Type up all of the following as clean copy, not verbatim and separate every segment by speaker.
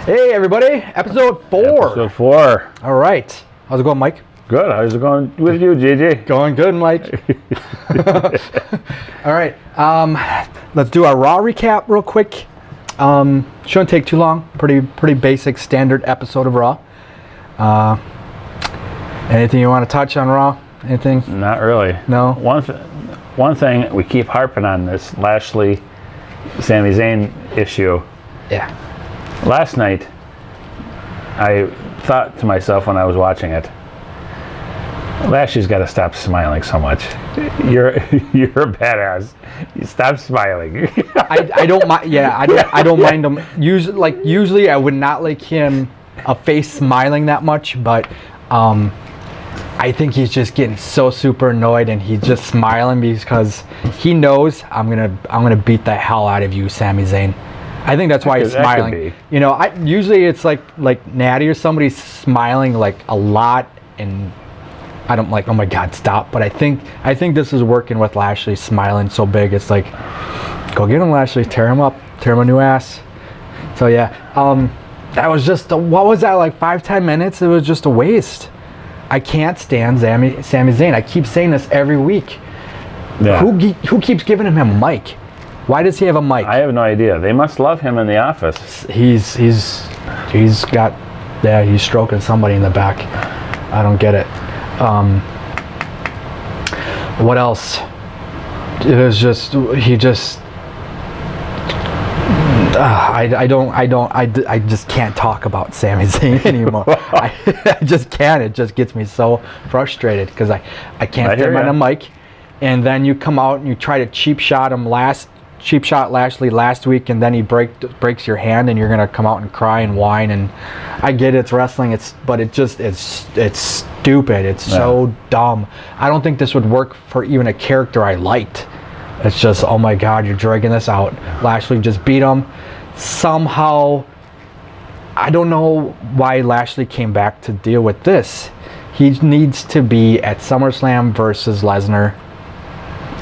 Speaker 1: Hey, everybody. Episode 4.
Speaker 2: Episode 4.
Speaker 1: All right. How's it going, Mike?
Speaker 2: Good. How's it going with you, JJ?
Speaker 1: Going good, Mike. All right. Let's do our Raw recap real quick. Shouldn't take too long. Pretty basic, standard episode of Raw. Anything you want to touch on Raw? Anything?
Speaker 2: Not really.
Speaker 1: No?
Speaker 2: One thing, we keep harping on this Lashley, Sami Zayn issue.
Speaker 1: Yeah.
Speaker 2: Last night, I thought to myself when I was watching it, Lashley's got to stop smiling so much. You're a badass. You stop smiling.
Speaker 1: I don't mind. Yeah, I don't mind him. Usually, I would not like him a face smiling that much, but I think he's just getting so super annoyed, and he's just smiling because he knows I'm gonna beat the hell out of you, Sami Zayn. I think that's why he's smiling. You know, usually it's like Natty or somebody smiling like a lot, and I don't like, oh my God, stop. But I think this is working with Lashley smiling so big. It's like, go get him, Lashley, tear him up, tear him a new ass. So yeah, that was just what was that, like 5-10 minutes? It was just a waste. I can't stand Sami Zayn. I keep saying this every week.
Speaker 2: Yeah.
Speaker 1: Who keeps giving him a mic? Why does he have a mic?
Speaker 2: I have no idea. They must love him in the office.
Speaker 1: He's stroking somebody in the back. I don't get it. What else? It was just I just can't talk about Sami Zayn anymore. I just can't. It just gets me so frustrated because I can't get him on a mic, and then you come out and you try to cheap shot Lashley last week, and then he breaks your hand, and you're gonna come out and cry and whine. And I get it's wrestling, but it's stupid. It's so dumb. I don't think this would work for even a character I liked. It's just, oh my God, you're dragging this out. Lashley just beat him somehow. I don't know why Lashley came back to deal with this. He needs to be at SummerSlam versus Lesnar.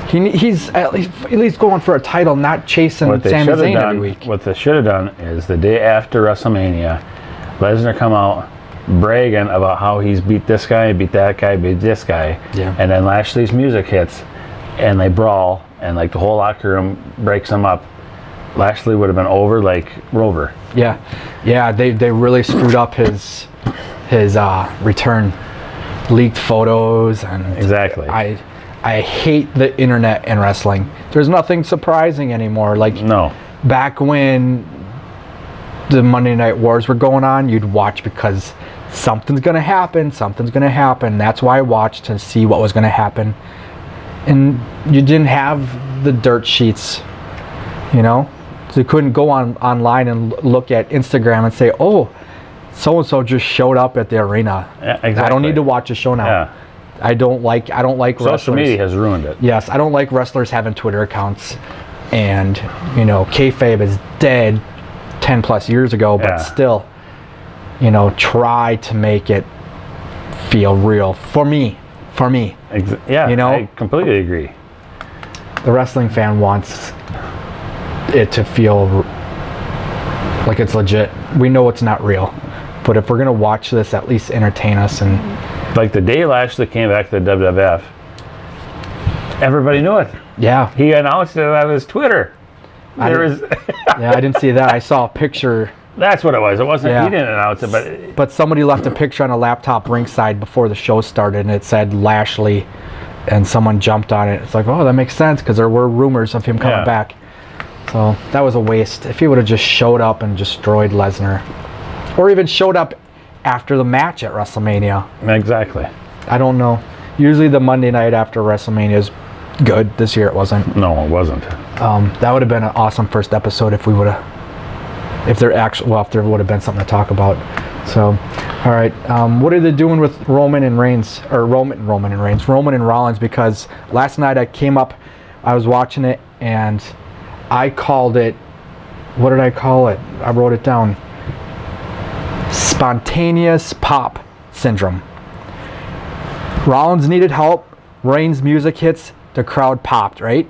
Speaker 1: He's at least going for a title, not chasing Sami Zayn every week.
Speaker 2: What they should have done is the day after WrestleMania, Lesnar come out bragging about how he's beat this guy, beat that guy, beat this guy.
Speaker 1: Yeah.
Speaker 2: And then Lashley's music hits, and they brawl, and like the whole locker room breaks them up. Lashley would have been over like Rover.
Speaker 1: Yeah. They really screwed up his return, leaked photos, and
Speaker 2: exactly.
Speaker 1: I hate the internet and wrestling. There's nothing surprising anymore. Like,
Speaker 2: no.
Speaker 1: Back when the Monday Night Wars were going on, you'd watch because something's going to happen. That's why I watched, to see what was going to happen. And you didn't have the dirt sheets, you know? So you couldn't go online and look at Instagram and say, oh, so-and-so just showed up at the arena.
Speaker 2: Yeah, exactly.
Speaker 1: I don't need to watch a show now.
Speaker 2: Yeah.
Speaker 1: I don't like wrestlers.
Speaker 2: Social media has ruined it.
Speaker 1: Yes, I don't like wrestlers having Twitter accounts, and kayfabe is dead 10 plus years ago, but still, try to make it feel real for me.
Speaker 2: I completely agree.
Speaker 1: The wrestling fan wants it to feel like it's legit. We know it's not real, but if we're gonna watch this, at least entertain us. And
Speaker 2: like the day Lashley came back to the WWF, everybody knew it.
Speaker 1: Yeah.
Speaker 2: He announced it on his Twitter.
Speaker 1: I didn't see that. I saw a picture.
Speaker 2: That's what it was. It wasn't, he didn't announce it,
Speaker 1: but somebody left a picture on a laptop ringside before the show started, and it said Lashley, and someone jumped on it. It's like, oh, that makes sense, because there were rumors of him coming back. So that was a waste. If he would have just showed up and destroyed Lesnar, or even showed up after the match at WrestleMania.
Speaker 2: Exactly.
Speaker 1: I don't know. Usually the Monday night after WrestleMania is good. This year it wasn't.
Speaker 2: No, it wasn't.
Speaker 1: That would have been an awesome first episode if we would have, if there would have been something to talk about. So, all right. What are they doing with Roman and Reigns, or Roman and Rollins? Because last night I was watching it, and I called it, what did I call it? I wrote it down. Spontaneous pop syndrome. Rollins needed help. Reigns' music hits. The crowd popped, right?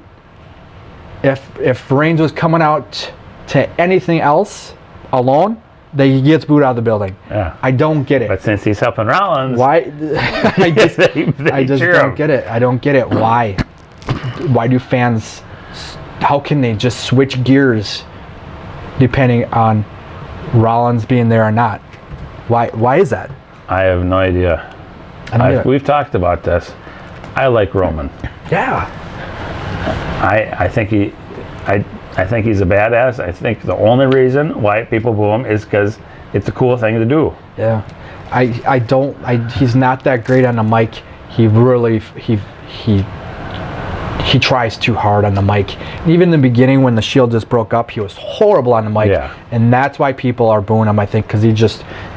Speaker 1: If Reigns was coming out to anything else alone, he gets booed out of the building.
Speaker 2: Yeah.
Speaker 1: I don't get it.
Speaker 2: But since he's helping Rollins,
Speaker 1: Why? I just,
Speaker 2: they cheer
Speaker 1: don't
Speaker 2: him.
Speaker 1: get it. I don't get it. Why? Why do fans? How can they just switch gears depending on Rollins being there or not? Why is that?
Speaker 2: I have no idea.
Speaker 1: I don't get it.
Speaker 2: We've talked about this. I like Roman.
Speaker 1: Yeah.
Speaker 2: I think he's a badass. I think the only reason why people boo him is because it's a cool thing to do.
Speaker 1: Yeah. He's not that great on the mic. He really he tries too hard on the mic. Even in the beginning when the Shield just broke up, he was horrible on the mic.
Speaker 2: Yeah.
Speaker 1: And that's why people are booing him, I think, because he's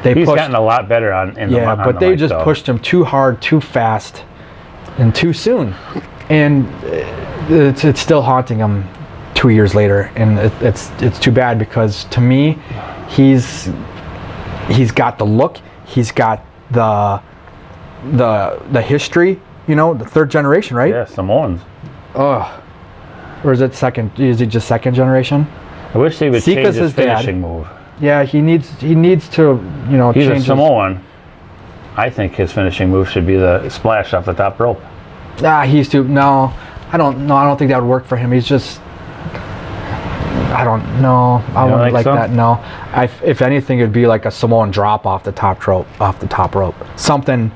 Speaker 2: gotten a lot better on the
Speaker 1: they
Speaker 2: mic,
Speaker 1: just
Speaker 2: though.
Speaker 1: pushed him too hard, too fast, and too soon. And it's still haunting him 2 years later, and it's too bad, because to me, he's got the look, he's got the history, the third generation, right?
Speaker 2: Yeah, Samoans.
Speaker 1: Or is it second? Is he just second generation?
Speaker 2: I wish they would
Speaker 1: Sika's
Speaker 2: change his
Speaker 1: his dad.
Speaker 2: finishing move.
Speaker 1: Yeah, he needs to
Speaker 2: He's
Speaker 1: change
Speaker 2: a Samoan. I think his finishing move should be the splash off the top rope.
Speaker 1: He's too. No, I don't think that would work for him. He's just. I don't know. I
Speaker 2: You don't
Speaker 1: wouldn't
Speaker 2: think so?
Speaker 1: that. No, if anything, it'd be like a Samoan drop off the top rope. Something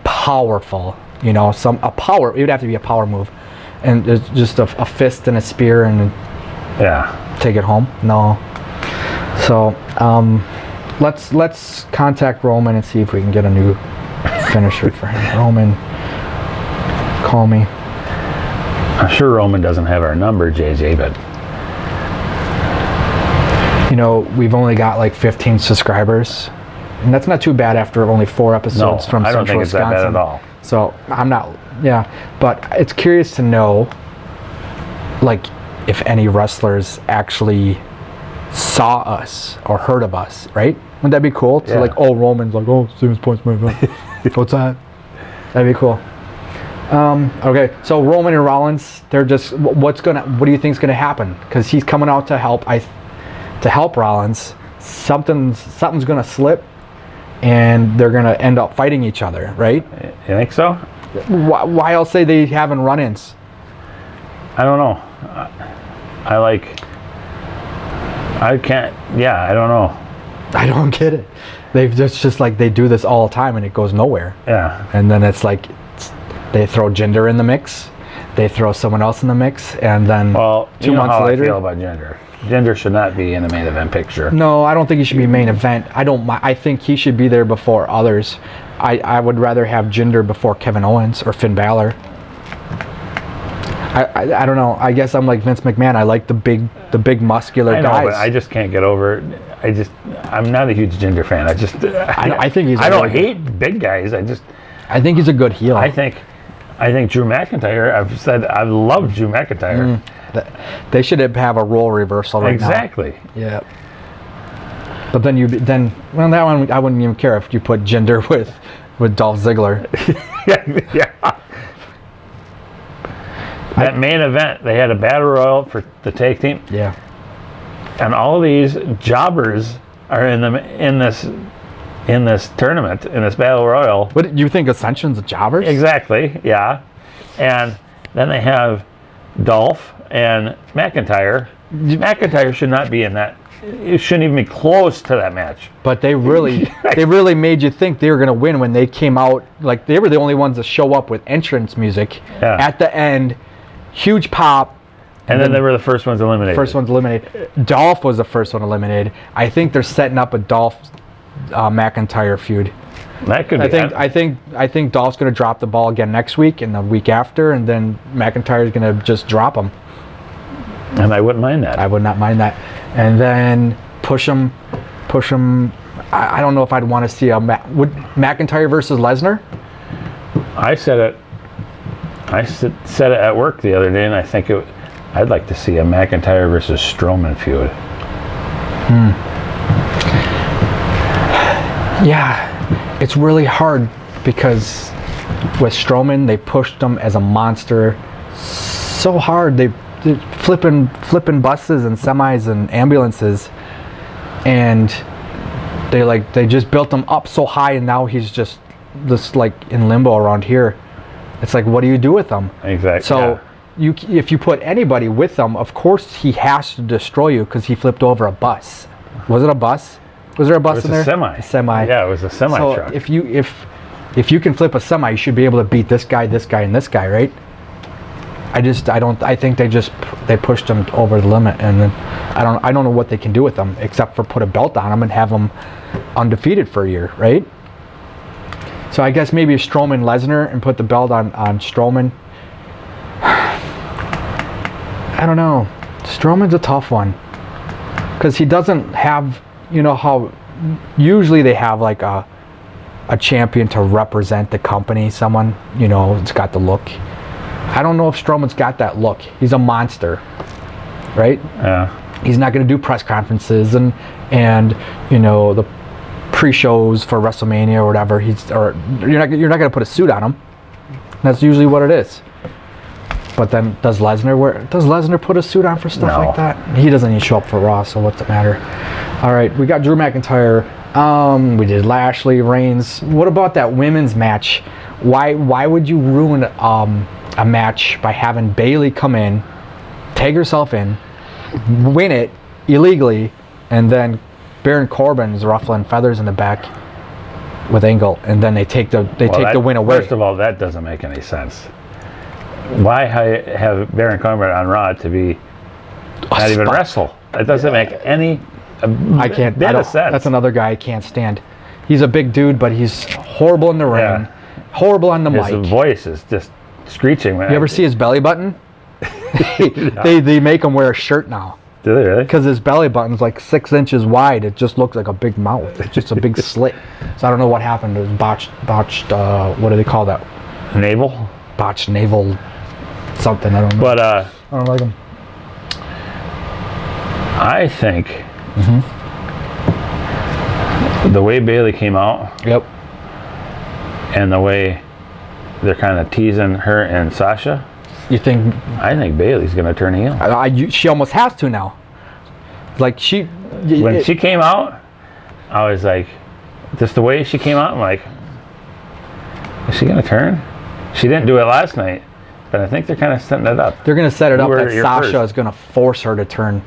Speaker 1: powerful. A power. It would have to be a power move, and it's just a fist and a spear and
Speaker 2: Yeah.
Speaker 1: take it home. No. So let's contact Roman and see if we can get a new finisher for him. Roman, call me.
Speaker 2: I'm sure Roman doesn't have our number, JJ, but
Speaker 1: We've only got like 15 subscribers, and that's not too bad after only 4 episodes from
Speaker 2: I don't
Speaker 1: Central
Speaker 2: think it's that
Speaker 1: Wisconsin.
Speaker 2: bad at all.
Speaker 1: So I'm not, but it's curious to know, like, if any wrestlers actually saw us or heard of us, right? Wouldn't that be cool?
Speaker 2: Yeah.
Speaker 1: So like, Roman's like, Stevens Point's my event. What's that? That'd be cool. Okay, so Roman and Rollins, they're just, what do you think's gonna happen? Because he's coming out to help Rollins. Something's gonna slip, and they're gonna end up fighting each other, right?
Speaker 2: You think so?
Speaker 1: Why else say they having run-ins?
Speaker 2: I don't know. I don't know.
Speaker 1: I don't get it. They've just like they do this all the time, and it goes nowhere.
Speaker 2: Yeah.
Speaker 1: And then it's like they throw Jinder in the mix, they throw someone else in the mix, and then
Speaker 2: Well,
Speaker 1: 2 months
Speaker 2: how
Speaker 1: later.
Speaker 2: I feel about Jinder. Jinder should not be in the main event picture.
Speaker 1: No, I don't think he should be main event. I think he should be there before others. I would rather have Jinder before Kevin Owens or Finn Balor. I don't know. I guess I'm like Vince McMahon. I like the big muscular
Speaker 2: I know,
Speaker 1: guys.
Speaker 2: but I just can't get over it. I'm not a huge Jinder fan.
Speaker 1: I think he's.
Speaker 2: I don't hate big guys.
Speaker 1: I think he's a good heel.
Speaker 2: I think Drew McIntyre. I've said I love Drew McIntyre.
Speaker 1: They should have a role reversal right now.
Speaker 2: Exactly.
Speaker 1: Yeah. But then that one I wouldn't even care if you put Jinder with Dolph Ziggler.
Speaker 2: Yeah. That main event, they had a battle royal for the tag team.
Speaker 1: Yeah.
Speaker 2: And all these jobbers are in this tournament, in this battle royal.
Speaker 1: What you think? Ascension's jobbers?
Speaker 2: Exactly. Yeah. And then they have Dolph and McIntyre. McIntyre should not be in that. It shouldn't even be close to that match.
Speaker 1: But they really made you think they were going to win when they came out. Like, they were the only ones to show up with entrance music at the end. Huge pop.
Speaker 2: And then they were the first ones eliminated.
Speaker 1: Dolph was the first one eliminated. I think they're setting up a Dolph McIntyre feud.
Speaker 2: That could be.
Speaker 1: I think Dolph's going to drop the ball again next week and the week after, and then McIntyre's going to just drop him.
Speaker 2: And I wouldn't mind that.
Speaker 1: I would not mind that. And then push him. I don't know if I'd want to see would McIntyre versus Lesnar.
Speaker 2: I said it at work the other day, and I think I'd like to see a McIntyre versus Strowman feud.
Speaker 1: Yeah, it's really hard because with Strowman, they pushed him as a monster so hard. flipping buses and semis and ambulances, and they just built him up so high, and now he's just like in limbo around here. It's like, what do you do with him?
Speaker 2: Exactly.
Speaker 1: So if you put anybody with him, of course he has to destroy you because he flipped over a bus. Was it a bus? Was there a bus in there?
Speaker 2: It was a semi.
Speaker 1: A semi.
Speaker 2: Yeah, it was a semi truck.
Speaker 1: So if you can flip a semi, you should be able to beat this guy, and this guy, right? I think they pushed him over the limit, and then I don't know what they can do with them except for put a belt on him and have him undefeated for a year, right? So I guess maybe Strowman Lesnar and put the belt on Strowman. I don't know. Strowman's a tough one because he doesn't have, you know how usually they have like a champion to represent the company, someone, you know, it's got the look. I don't know if Strowman's got that look. He's a monster, right?
Speaker 2: Yeah.
Speaker 1: He's not going to do press conferences and you know, the pre-shows for WrestleMania or whatever. You're not going to put a suit on him. That's usually what it is. But then does Lesnar put a suit on for stuff like that? He doesn't even show up for Raw, so what's the matter? All right, we got Drew McIntyre. We did Lashley, Reigns. What about that women's match? Why would you ruin a match by having Bayley come in, tag herself in, win it illegally, and then Baron Corbin is ruffling feathers in the back with Angle, and then they take the win away?
Speaker 2: First of all, that doesn't make any sense. Why have Baron Corbin on Raw to be not even wrestle? That doesn't make any bit of sense.
Speaker 1: That's another guy I can't stand. He's a big dude, but he's horrible in the ring, horrible on the mic.
Speaker 2: His voice is just screeching.
Speaker 1: You ever see his belly button? They make him wear a shirt now.
Speaker 2: Do they really?
Speaker 1: Because his belly button's like 6 inches wide. It just looks like a big mouth. It's just a big slit. So I don't know what happened. It was botched. What do they call that?
Speaker 2: Navel.
Speaker 1: Botched navel. Something, I don't know.
Speaker 2: But
Speaker 1: I don't like him.
Speaker 2: I think the way Bayley came out, and the way they're kind of teasing her and Sasha,
Speaker 1: you think?
Speaker 2: I think Bayley's going to turn heel.
Speaker 1: She almost has to now. Like
Speaker 2: when she came out, I was like, just the way she came out, I'm like, is she going to turn? She didn't do it last night. But I think they're kind of setting it up.
Speaker 1: They're going to set it up that Sasha is going to force her to turn.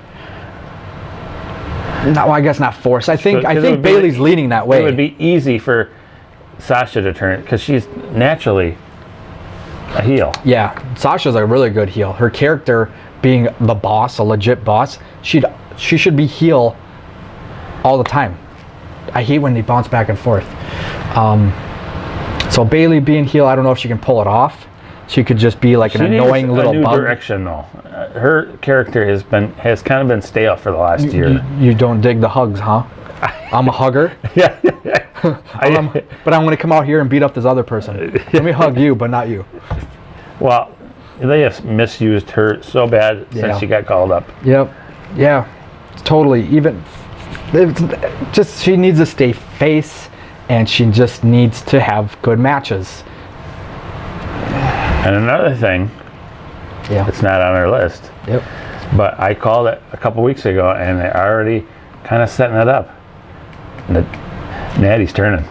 Speaker 1: No, I guess not force. I think Bayley's leaning that way.
Speaker 2: It would be easy for Sasha to turn because she's naturally a heel.
Speaker 1: Yeah, Sasha's a really good heel. Her character being the boss, a legit boss, she should be heel all the time. I hate when they bounce back and forth. So Bayley being heel, I don't know if she can pull it off. She could just be like an annoying little bug.
Speaker 2: Direction though. Her character has kind of been stale for the last year.
Speaker 1: You don't dig the hugs, huh? I'm a hugger.
Speaker 2: Yeah.
Speaker 1: But I'm going to come out here and beat up this other person. Let me hug you, but not you.
Speaker 2: Well, they have misused her so bad since she got called up.
Speaker 1: Yep. Yeah. Totally. She needs to stay face, and she just needs to have good matches.
Speaker 2: And another thing, it's not on our list.
Speaker 1: Yep.
Speaker 2: But I called it a couple weeks ago, and they're already kind of setting it up. Natty's turning.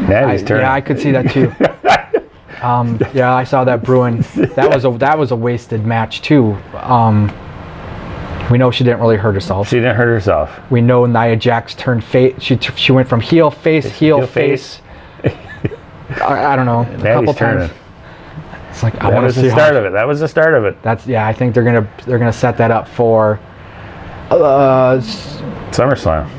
Speaker 1: Yeah, I could see that too. I saw that brewing. That was a wasted match too. We know she didn't really hurt herself.
Speaker 2: She didn't hurt herself.
Speaker 1: We know Nia Jax turned face. She went from heel face. I don't know. A couple times. It's like
Speaker 2: that was the start of it. That was the start of it.
Speaker 1: I think they're gonna set that up for
Speaker 2: SummerSlam.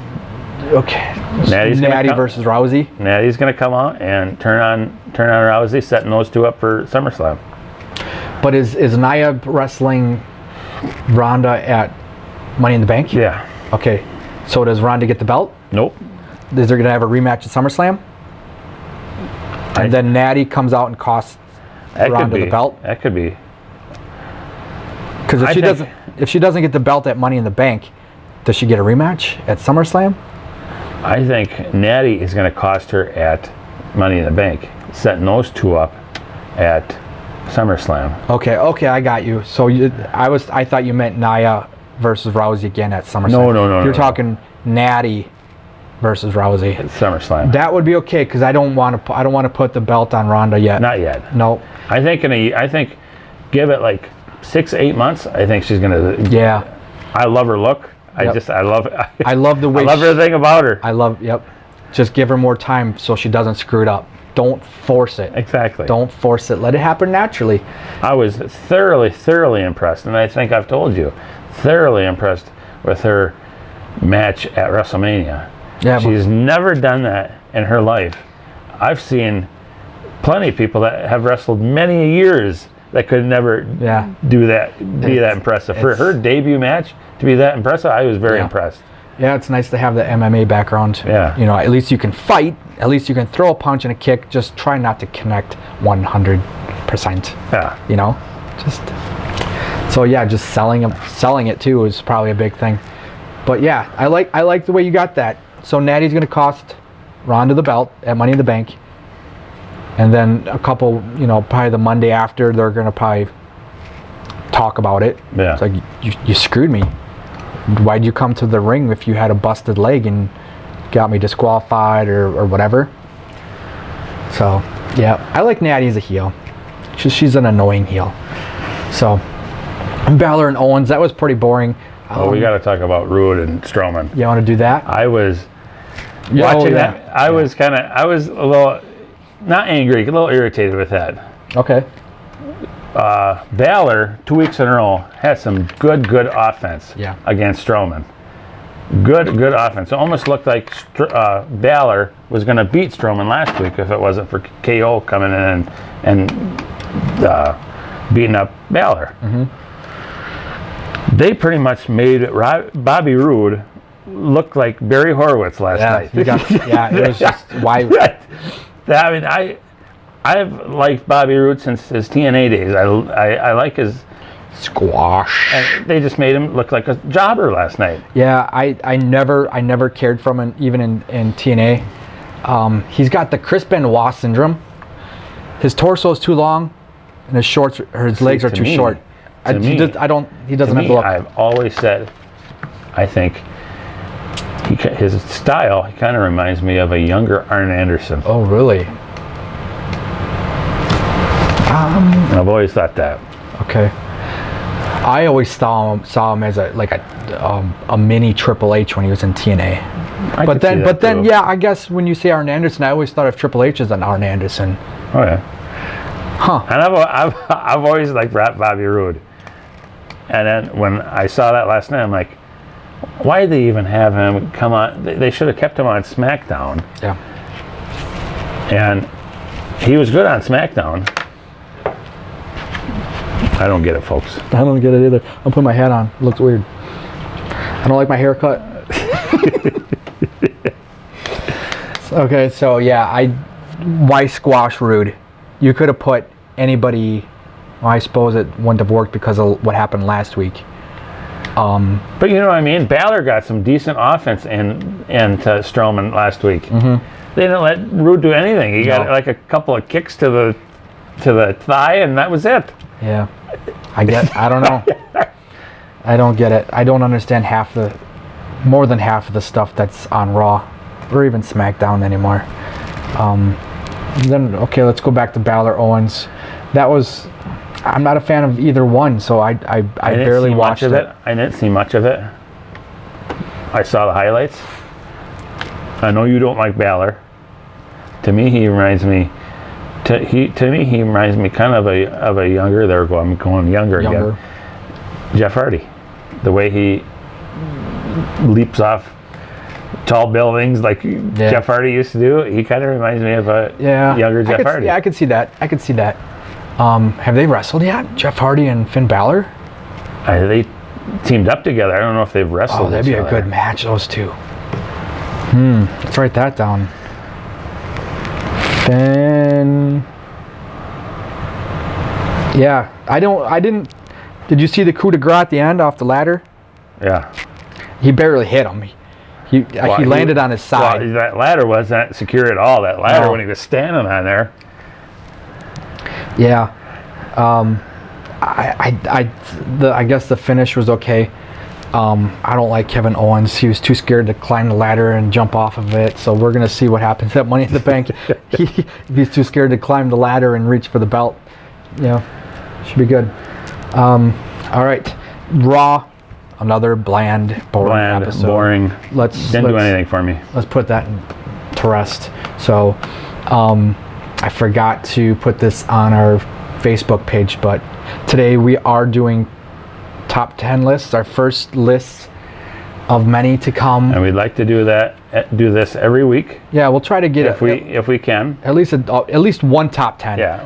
Speaker 1: Okay. Natty versus Rousey.
Speaker 2: Natty's gonna come out and turn on Rousey, setting those two up for SummerSlam.
Speaker 1: But is Nia wrestling Ronda at Money in the Bank?
Speaker 2: Yeah.
Speaker 1: Okay. So does Ronda get the belt?
Speaker 2: Nope.
Speaker 1: Is there gonna have a rematch at SummerSlam? And then Natty comes out and costs Ronda the belt?
Speaker 2: That could be.
Speaker 1: Because if she doesn't get the belt at Money in the Bank, does she get a rematch at SummerSlam?
Speaker 2: I think Natty is going to cost her at Money in the Bank, setting those two up at SummerSlam.
Speaker 1: Okay, I got you. So I thought you meant Nia versus Rousey again at SummerSlam.
Speaker 2: No.
Speaker 1: You're talking Natty versus Rousey.
Speaker 2: At SummerSlam.
Speaker 1: That would be okay because I don't want to put the belt on Ronda yet.
Speaker 2: Not yet.
Speaker 1: No.
Speaker 2: I think give it like 6-8 months. I think she's gonna.
Speaker 1: Yeah.
Speaker 2: I love her look.
Speaker 1: Yep.
Speaker 2: I love
Speaker 1: the way.
Speaker 2: I love everything about her.
Speaker 1: Yep. Just give her more time so she doesn't screw it up. Don't force it.
Speaker 2: Exactly.
Speaker 1: Don't force it. Let it happen naturally.
Speaker 2: I was thoroughly impressed, and I think I've told you, thoroughly impressed with her match at WrestleMania.
Speaker 1: Yeah.
Speaker 2: She's never done that in her life. I've seen plenty of people that have wrestled many years that could never do that, be that impressive. For her debut match to be that impressive, I was very impressed.
Speaker 1: Yeah, it's nice to have the MMA background.
Speaker 2: Yeah.
Speaker 1: You know, at least you can fight. At least you can throw a punch and a kick. Just try not to connect 100%.
Speaker 2: Yeah.
Speaker 1: You know, just selling it too is probably a big thing. But yeah, I like the way you got that. So Natty's gonna cost Ronda the belt at Money in the Bank, and then a couple, probably the Monday after, they're gonna probably talk about it.
Speaker 2: Yeah.
Speaker 1: It's like you screwed me. Why'd you come to the ring if you had a busted leg and got me disqualified or whatever? So, yeah, I like Natty as a heel. She's an annoying heel. So, Balor and Owens, that was pretty boring.
Speaker 2: We got to talk about Rude and Strowman.
Speaker 1: You want to do that?
Speaker 2: I was watching that. I was a little, not angry, a little irritated with that.
Speaker 1: Okay.
Speaker 2: Balor, 2 weeks in a row, had some good offense against Strowman. Good offense. It almost looked like Balor was going to beat Strowman last week if it wasn't for KO coming in and beating up Balor.
Speaker 1: Mm-hmm.
Speaker 2: They pretty much made Bobby Roode look like Barry Horowitz last night.
Speaker 1: It was just why.
Speaker 2: I mean, I've liked Bobby Roode since his TNA days. I like his
Speaker 1: squash.
Speaker 2: And they just made him look like a jobber last night.
Speaker 1: Yeah, I never cared for him even in TNA. He's got the Chris Benoit syndrome. His torso is too long, and his legs are too short. He doesn't have the look.
Speaker 2: I've always said, I think his style, he kind of reminds me of a younger Arn Anderson.
Speaker 1: Oh, really?
Speaker 2: And I've always thought that.
Speaker 1: Okay. I always saw him as a mini Triple H when he was in TNA. But then, I guess when you say Arn Anderson, I always thought of Triple H as an Arn Anderson.
Speaker 2: Oh yeah.
Speaker 1: Huh.
Speaker 2: And I've always liked Bobby Roode. And then when I saw that last night, I'm like, why did they even have him come on? They should have kept him on SmackDown.
Speaker 1: Yeah.
Speaker 2: And he was good on SmackDown. I don't get it, folks.
Speaker 1: I don't get it either. I'm putting my hat on. It looks weird. I don't like my haircut. Okay, so yeah, why squash Rude? You could have put anybody. Well, I suppose it wouldn't have worked because of what happened last week.
Speaker 2: But you know what I mean? Balor got some decent offense into Strowman last week.
Speaker 1: Mm-hmm.
Speaker 2: They didn't let Rude do anything. He got like a couple of kicks to the thigh, and that was it.
Speaker 1: Yeah, I don't know. I don't get it. I don't understand more than half of the stuff that's on Raw or even SmackDown anymore. Then let's go back to Balor Owens. I'm not a fan of either one, so I barely watched it.
Speaker 2: I didn't see much of it. I saw the highlights. I know you don't like Balor. To me, he reminds me. He reminds me kind of a younger. I'm going younger again. Jeff Hardy, the way he leaps off tall buildings like Jeff Hardy used to do. He kind of reminds me of a younger Jeff Hardy.
Speaker 1: Yeah, I could see that. Have they wrestled yet, Jeff Hardy and Finn Balor?
Speaker 2: They teamed up together. I don't know if they've wrestled.
Speaker 1: Oh, that'd be a good match, those two. Let's write that down. Finn. Yeah, I didn't. Did you see the coup de grace at the end off the ladder?
Speaker 2: Yeah.
Speaker 1: He barely hit him. He landed on his side.
Speaker 2: Well, that ladder wasn't secure at all. That ladder when he was standing on there.
Speaker 1: Yeah. I guess the finish was okay. I don't like Kevin Owens. He was too scared to climb the ladder and jump off of it. So we're gonna see what happens at Money in the Bank. If he's too scared to climb the ladder and reach for the belt, should be good. All right, Raw, another boring episode.
Speaker 2: Boring. Didn't do anything for me.
Speaker 1: Let's put that to rest. So, I forgot to put this on our Facebook page, but today we are doing top 10 lists, our first list of many to come.
Speaker 2: And we'd like to do this every week.
Speaker 1: Yeah, we'll try to get
Speaker 2: if we can.
Speaker 1: At least one top 10.
Speaker 2: Yeah.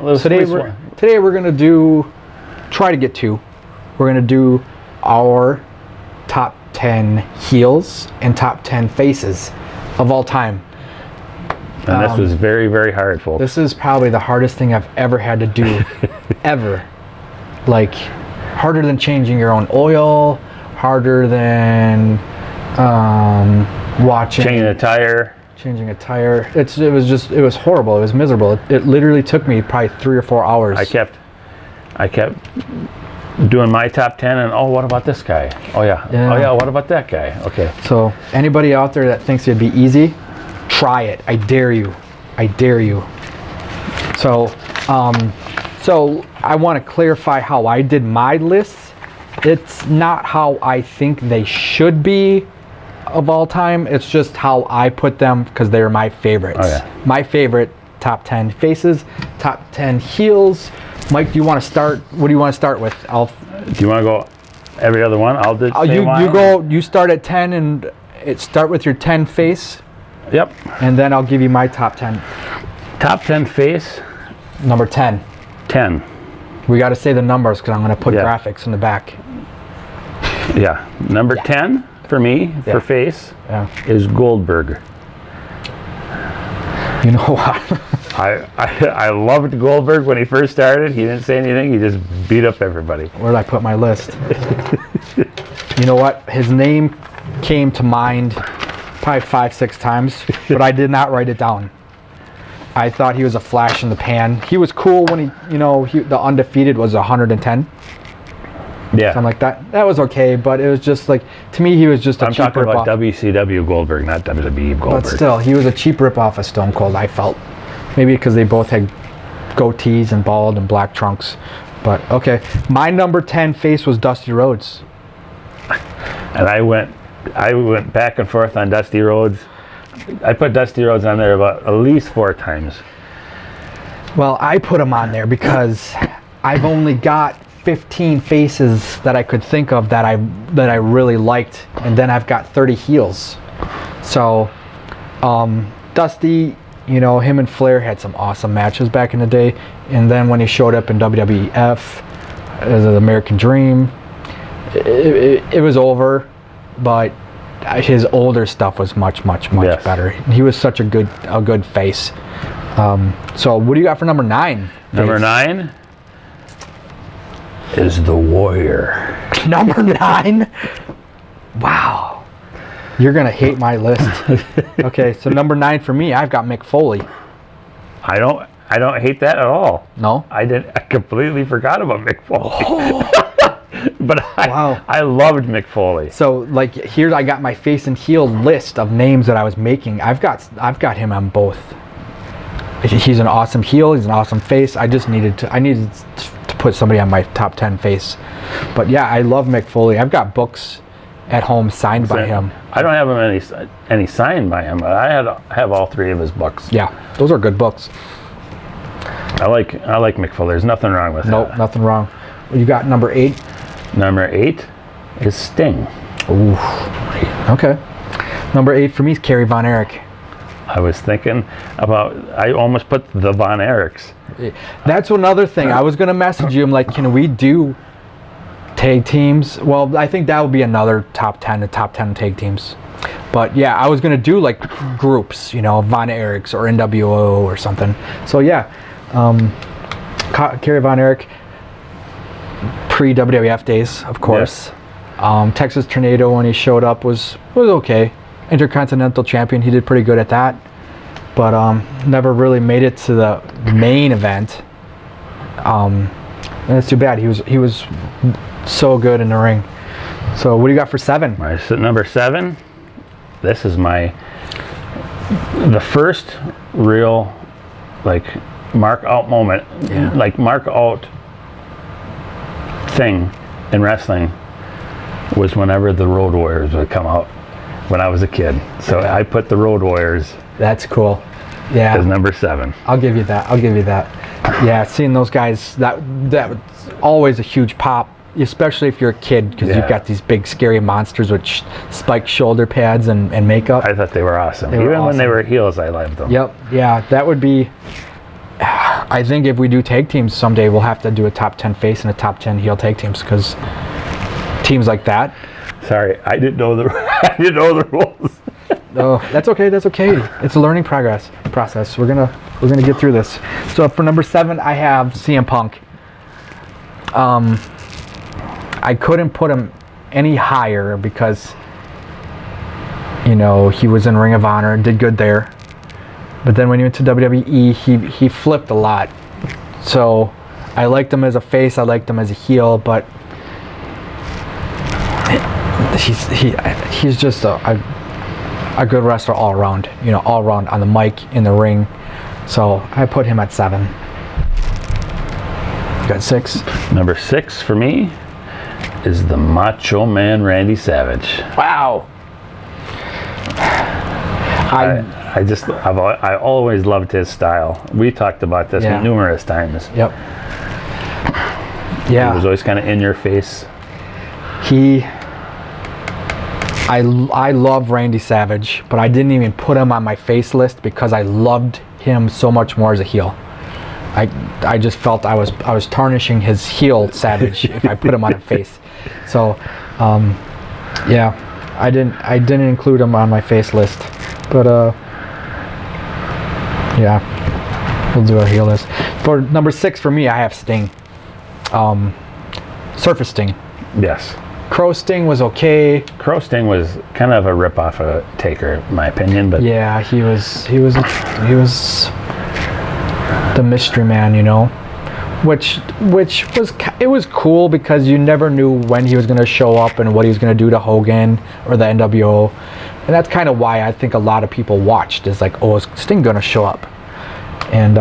Speaker 1: Today we're gonna try to get two. We're gonna do our top 10 heels and top 10 faces of all time.
Speaker 2: And this was very, very hard, folks.
Speaker 1: This is probably the hardest thing I've ever had to do, ever. Like, harder than changing your own oil, harder than
Speaker 2: changing a tire.
Speaker 1: It was horrible. It was miserable. It literally took me probably 3 or 4 hours.
Speaker 2: I kept doing my top 10 and what about this guy? Oh yeah, what about that guy? Okay.
Speaker 1: So anybody out there that thinks it'd be easy, try it. I dare you. So I want to clarify how I did my lists. It's not how I think they should be of all time. It's just how I put them because they're my favorites.
Speaker 2: Oh, yeah.
Speaker 1: My favorite top 10 faces, top 10 heels. Mike, do you want to start? What do you want to start with?
Speaker 2: Do you want to go every other one? I'll do.
Speaker 1: You start at 10 and start with your 10 face.
Speaker 2: Yep.
Speaker 1: And then I'll give you my top 10.
Speaker 2: Top 10 face.
Speaker 1: Number 10.
Speaker 2: 10.
Speaker 1: We got to say the numbers because I'm going to put graphics in the back.
Speaker 2: Yeah. Number 10 for me, for face, is Goldberg.
Speaker 1: You know what?
Speaker 2: I loved Goldberg when he first started. He didn't say anything. He just beat up everybody.
Speaker 1: Where did I put my list? You know what? His name came to mind probably 5-6 times, but I did not write it down. I thought he was a flash in the pan. He was cool when the undefeated was 110.
Speaker 2: Yeah.
Speaker 1: Something like that. That was okay, but it was just like, to me, he was just a cheap
Speaker 2: ripoff. I'm talking about WCW Goldberg, not WWE Goldberg.
Speaker 1: But still, he was a cheap ripoff of Stone Cold, I felt. Maybe because they both had goatees and bald and black trunks. But okay, my number 10 face was Dusty Rhodes.
Speaker 2: And I went back and forth on Dusty Rhodes. I put Dusty Rhodes on there about at least 4 times.
Speaker 1: Well, I put him on there because I've only got 15 faces that I could think of that I really liked, and then I've got 30 heels. So Dusty, him and Flair had some awesome matches back in the day, and then when he showed up in WWF as an American Dream, it was over, but his older stuff was much better. He was such a good face. So what do you got for number 9?
Speaker 2: Number 9 is the Warrior.
Speaker 1: Number 9? Wow. You're gonna hate my list. Okay, so number 9 for me, I've got Mick Foley.
Speaker 2: I don't hate that at all.
Speaker 1: No?
Speaker 2: I completely forgot about Mick Foley.
Speaker 1: Oh.
Speaker 2: But I loved Mick Foley.
Speaker 1: So here I got my face and heel list of names that I was making. I've got him on both. He's an awesome heel. He's an awesome face. I needed to put somebody on my top 10 face. But yeah, I love Mick Foley. I've got books at home signed by him.
Speaker 2: I don't have any signed by him, but I have all 3 of his books.
Speaker 1: Yeah, those are good books.
Speaker 2: I like Mick Foley. There's nothing wrong with that.
Speaker 1: Nope, nothing wrong. You got number 8?
Speaker 2: Number 8 is Sting.
Speaker 1: Ooh. Okay. Number 8 for me is Kerry Von Erich.
Speaker 2: I was thinking I almost put the Von Erichs.
Speaker 1: That's another thing. I was going to message you. I'm like, can we do tag teams? Well, I think that would be another top 10 tag teams. But yeah, I was going to do like groups, Von Erichs or NWO or something. So yeah, Kerry Von Erich, pre-WWF days, of course. Yes. Texas Tornado, when he showed up, was okay. Intercontinental champion, he did pretty good at that, but never really made it to the main event. And that's too bad. He was so good in the ring. So what do you got for 7?
Speaker 2: All right, so number 7. This is the first real like mark out moment, like mark out thing in wrestling was whenever the Road Warriors would come out when I was a kid. So I put the Road Warriors.
Speaker 1: That's cool. Yeah.
Speaker 2: As number 7.
Speaker 1: I'll give you that. Yeah, seeing those guys, that was always a huge pop, especially if you're a kid, because you've got these big scary monsters with spiked shoulder pads and makeup.
Speaker 2: I thought they were awesome. Even when they were heels, I loved them.
Speaker 1: Yep. Yeah, that would be. I think if we do tag teams someday, we'll have to do a top 10 face and a top 10 heel tag teams, because teams like that.
Speaker 2: Sorry, I didn't know the rules.
Speaker 1: Oh, that's okay. It's a learning process. We're gonna get through this. So for number 7, I have CM Punk. I couldn't put him any higher because, he was in Ring of Honor, did good there. But then when he went to WWE, he flipped a lot. So I liked him as a face, I liked him as a heel, but he's just a good wrestler all around. All around on the mic, in the ring. So I put him at 7. You got 6?
Speaker 2: Number 6 for me is the Macho Man Randy Savage.
Speaker 1: Wow.
Speaker 2: I always loved his style. We talked about this numerous times.
Speaker 1: Yep. Yeah.
Speaker 2: He was always kind of in your face.
Speaker 1: I love Randy Savage, but I didn't even put him on my face list because I loved him so much more as a heel. I just felt I was tarnishing his heel Savage if I put him on a face. So, I didn't include him on my face list, but we'll do a heel list. For number 6 for me, I have Sting. Surface Sting.
Speaker 2: Yes.
Speaker 1: Crow Sting was okay.
Speaker 2: Crow Sting was kind of a rip-off of Taker, in my opinion, but
Speaker 1: yeah, he was the mystery man, which was cool because you never knew when he was going to show up and what he was going to do to Hogan or the NWO, and that's kind of why I think a lot of people watched, is like, oh, is Sting going to show up? And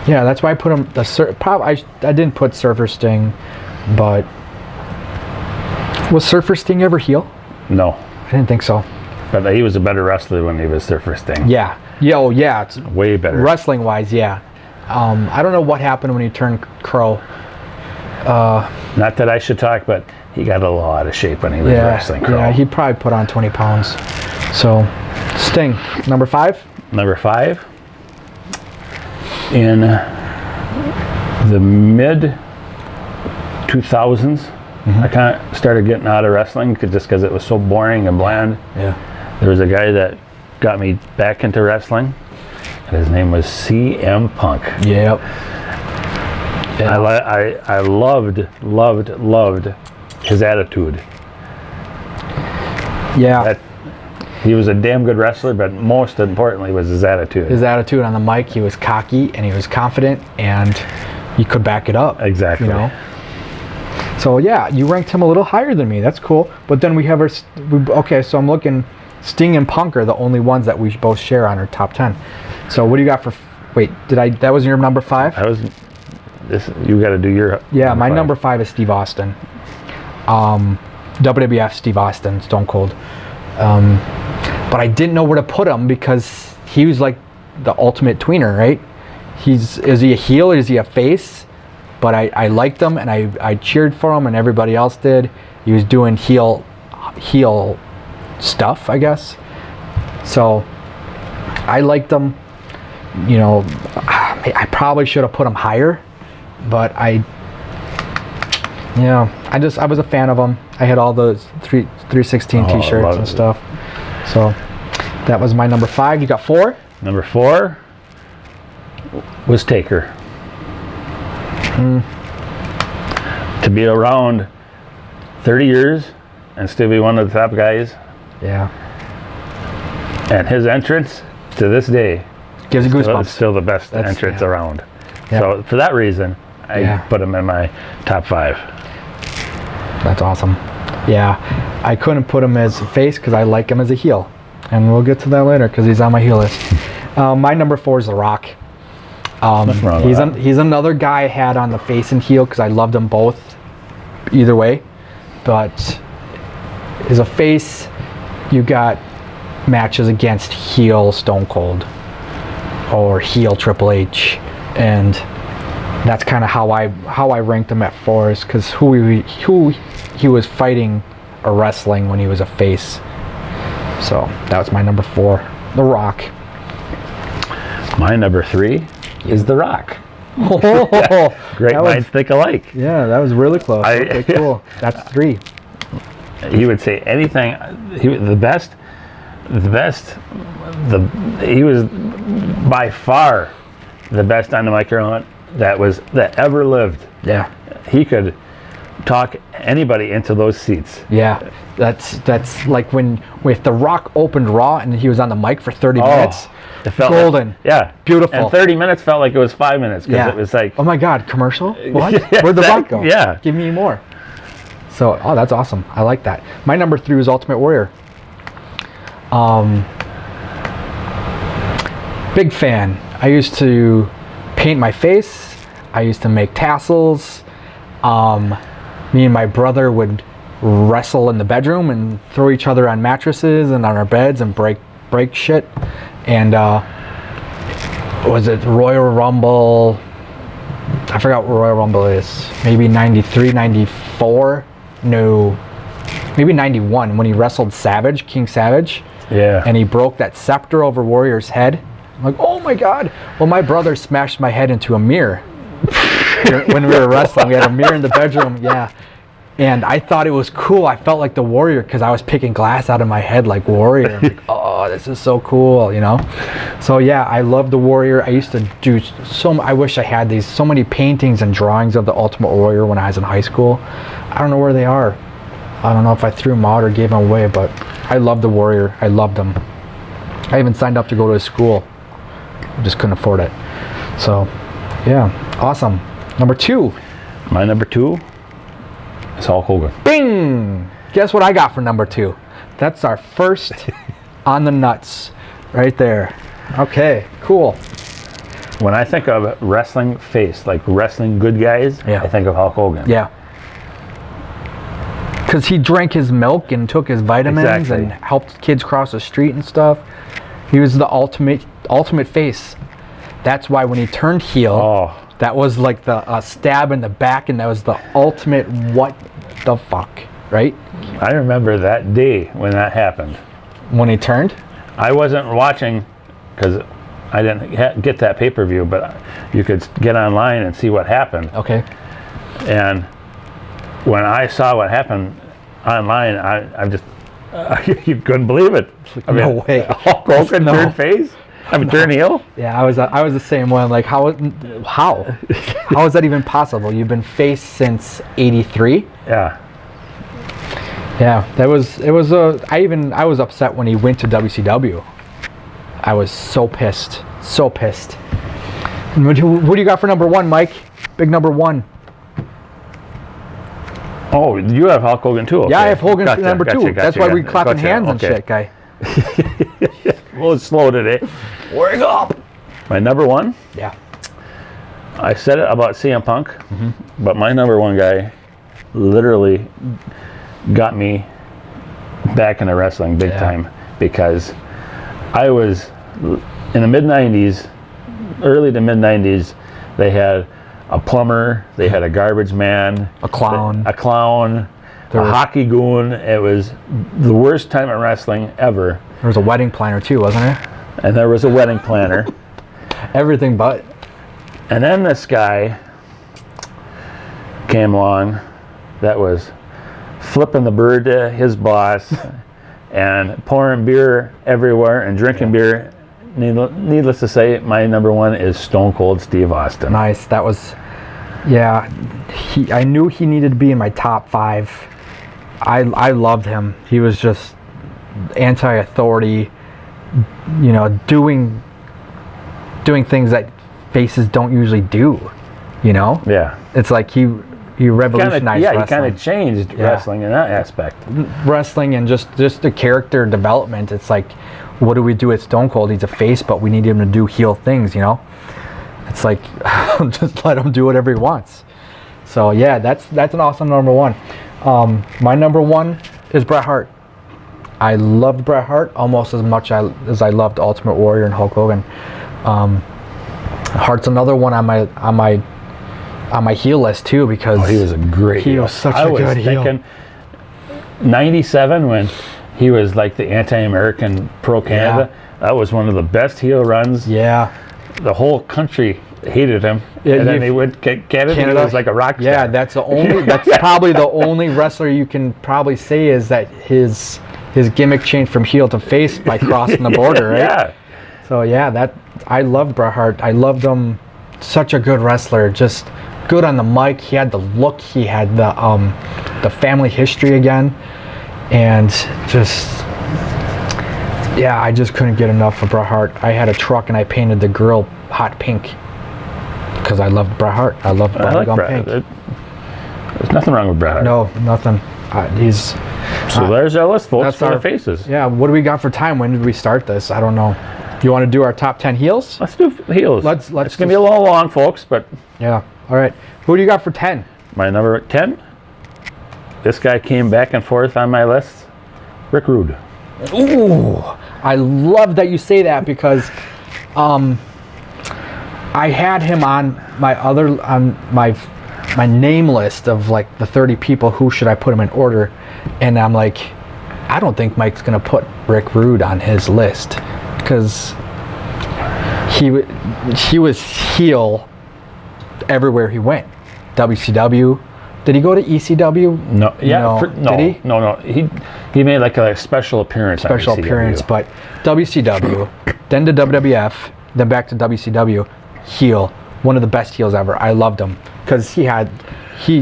Speaker 1: that's why I put him I didn't put Surfer Sting, but was Surfer Sting ever heel?
Speaker 2: No,
Speaker 1: I didn't think so.
Speaker 2: But he was a better wrestler when he was Surfer Sting.
Speaker 1: Yeah. It's
Speaker 2: way better.
Speaker 1: Wrestling wise, yeah. I don't know what happened when he turned Crow.
Speaker 2: Not that I should talk, but he got a lot out of shape when he was wrestling Crow. Yeah,
Speaker 1: he probably put on 20 pounds. So, Sting, number 5?
Speaker 2: Number 5. In the mid 2000s, I kind of started getting out of wrestling just because it was so boring and bland.
Speaker 1: Yeah.
Speaker 2: There was a guy that got me back into wrestling. His name was CM Punk.
Speaker 1: Yep.
Speaker 2: I loved his attitude.
Speaker 1: Yeah.
Speaker 2: He was a damn good wrestler, but most importantly was his attitude.
Speaker 1: His attitude on the mic, he was cocky and he was confident and he could back it up.
Speaker 2: Exactly.
Speaker 1: So yeah, you ranked him a little higher than me. That's cool. But then we have so I'm looking, Sting and Punk are the only ones that we both share on our top 10. So what do you got for? Wait, that was your number 5?
Speaker 2: You got to do your.
Speaker 1: Yeah, my number 5 is Steve Austin. WWF Steve Austin, Stone Cold. But I didn't know where to put him because he was like the ultimate tweener, right? Is he a heel or is he a face? But I liked him and I cheered for him and everybody else did. He was doing heel stuff, I guess. So I liked him. I probably should have put him higher, but I was a fan of him. I had all those 316 t-shirts and stuff. So that was my number 5. You got 4?
Speaker 2: Number 4 was Taker. To be around 30 years and still be one of the top guys.
Speaker 1: Yeah.
Speaker 2: And his entrance to this day
Speaker 1: gives you goosebumps.
Speaker 2: Still the best entrance around.
Speaker 1: Yeah.
Speaker 2: So for that reason, I put him in my top 5.
Speaker 1: That's awesome. Yeah, I couldn't put him as a face because I like him as a heel, and we'll get to that later because he's on my heel list. My number 4 is The Rock. He's another guy I had on the face and heel because I loved them both either way, but as a face, you got matches against heel Stone Cold or heel Triple H, and that's kind of how I ranked him at 4, is because who he was fighting or wrestling when he was a face. So that was my number 4, The Rock.
Speaker 2: My number 3 is The Rock.
Speaker 1: Oh,
Speaker 2: Great minds think alike.
Speaker 1: Yeah, that was really close. Okay, cool. That's 3.
Speaker 2: He would say anything. He was the best. He was by far the best on the microphone that ever lived.
Speaker 1: Yeah.
Speaker 2: He could talk anybody into those seats.
Speaker 1: Yeah, that's like if The Rock opened Raw and he was on the mic for 30 minutes.
Speaker 2: It felt
Speaker 1: golden.
Speaker 2: Yeah,
Speaker 1: beautiful.
Speaker 2: And 30 minutes felt like it was 5 minutes because it was like,
Speaker 1: oh my God, commercial? What? Where'd The Rock go?
Speaker 2: Yeah,
Speaker 1: give me more. So, that's awesome. I like that. My number 3 was Ultimate Warrior. Big fan. I used to paint my face. I used to make tassels. Me and my brother would wrestle in the bedroom and throw each other on mattresses and on our beds and break shit. And was it Royal Rumble? I forgot what Royal Rumble is. Maybe 93, 94? No. Maybe 91 when he wrestled Savage, King Savage.
Speaker 2: Yeah.
Speaker 1: And he broke that scepter over Warrior's head. I'm like, oh my God. Well, my brother smashed my head into a mirror. When we were wrestling, we had a mirror in the bedroom. Yeah. And I thought it was cool. I felt like the Warrior because I was picking glass out of my head like Warrior. I'm like, oh, this is so cool, you know? So yeah, I love the Warrior. I used to do I wish I had so many paintings and drawings of the Ultimate Warrior when I was in high school. I don't know where they are. I don't know if I threw them out or gave them away, but I love the Warrior. I loved him. I even signed up to go to his school. I just couldn't afford it. So yeah, awesome. Number 2.
Speaker 2: My number 2 is Hulk Hogan.
Speaker 1: Bing! Guess what I got for number 2? That's our first on the nuts right there. Okay, cool.
Speaker 2: When I think of wrestling face, like wrestling good guys, I think of Hulk Hogan.
Speaker 1: Yeah. Because he drank his milk and took his vitamins and helped kids cross the street and stuff. He was the ultimate face. That's why when he turned heel, that was like the stab in the back, and that was the ultimate what the fuck, right?
Speaker 2: I remember that day when that happened.
Speaker 1: When he turned?
Speaker 2: I wasn't watching because I didn't get that pay-per-view, but you could get online and see what happened.
Speaker 1: Okay.
Speaker 2: And when I saw what happened online, I just you couldn't believe it. I mean,
Speaker 1: no way.
Speaker 2: Hulk Hogan turned face. I mean, turn heel.
Speaker 1: Yeah, I was the same one. Like, how is that even possible? You've been face since '83.
Speaker 2: Yeah.
Speaker 1: Yeah, it was I was upset when he went to WCW. I was so pissed. And what do you got for number 1, Mike? Big number 1.
Speaker 2: Oh, you have Hulk Hogan too. Okay.
Speaker 1: Yeah, I have Hogan for number 2. That's why we clapping hands and shit, guy.
Speaker 2: Well, slow today.
Speaker 1: Wake up.
Speaker 2: My number 1.
Speaker 1: Yeah.
Speaker 2: I said it about CM Punk, but my number 1 guy literally got me back into wrestling big time, because I was in the mid-90s, early to mid-90s, they had a plumber, they had a garbage man,
Speaker 1: a clown,
Speaker 2: a hockey goon. It was the worst time in wrestling ever.
Speaker 1: There was a wedding planner too, wasn't there?
Speaker 2: And there was a wedding planner.
Speaker 1: Everything but.
Speaker 2: And then this guy came along that was flipping the bird to his boss and pouring beer everywhere and drinking beer. Needless to say, my number 1 is Stone Cold Steve Austin.
Speaker 1: Nice. That was, yeah. I knew he needed to be in my top 5. I loved him. He was just anti-authority, you know, doing things that faces don't usually do. You know?
Speaker 2: Yeah.
Speaker 1: It's like he revolutionized wrestling.
Speaker 2: He kind of changed wrestling in that aspect.
Speaker 1: Wrestling and just the character development. It's like, what do we do with Stone Cold? He's a face, but we need him to do heel things, you know? It's like, just let him do whatever he wants. So yeah, that's an awesome number one. My number one is Bret Hart. I loved Bret Hart almost as much as I loved Ultimate Warrior and Hulk Hogan. Hart's another one on my heel list too, because
Speaker 2: he was a great heel.
Speaker 1: He was such a good heel.
Speaker 2: I was thinking 97 when he was like the anti-American pro-Canada. That was one of the best heel runs.
Speaker 1: Yeah.
Speaker 2: The whole country hated him. And then they would get Canada. He was like a rock star.
Speaker 1: Yeah, that's probably the only wrestler you can probably say is that his gimmick changed from heel to face by crossing the border, right?
Speaker 2: Yeah.
Speaker 1: So yeah, I loved Bret Hart. I loved him. Such a good wrestler. Just good on the mic. He had the look. He had the family history again, and just I just couldn't get enough of Bret Hart. I had a truck and I painted the grill hot pink because I loved Bret Hart. I loved bubblegum pink.
Speaker 2: There's nothing wrong with Bret Hart.
Speaker 1: No, nothing.
Speaker 2: There's our list, folks, for our faces.
Speaker 1: Yeah, what do we got for time? When did we start this? I don't know. You want to do our top 10 heels?
Speaker 2: Let's do heels.
Speaker 1: It's
Speaker 2: going to be a little long, folks, but...
Speaker 1: Yeah, all right. Who do you got for 10?
Speaker 2: My number 10? This guy came back and forth on my list. Rick Rude.
Speaker 1: Ooh, I love that you say that because I had him on my name list of like the 30 people who should I put him in order, and I'm like, I don't think Mike's gonna put Rick Rude on his list because he was heel everywhere he went. WCW. Did he go to ECW?
Speaker 2: No. Yeah.
Speaker 1: No. Did he?
Speaker 2: No. He made like a special appearance. But WCW, then to WWF, then back to WCW. Heel, one of the best heels ever. I loved him because he if he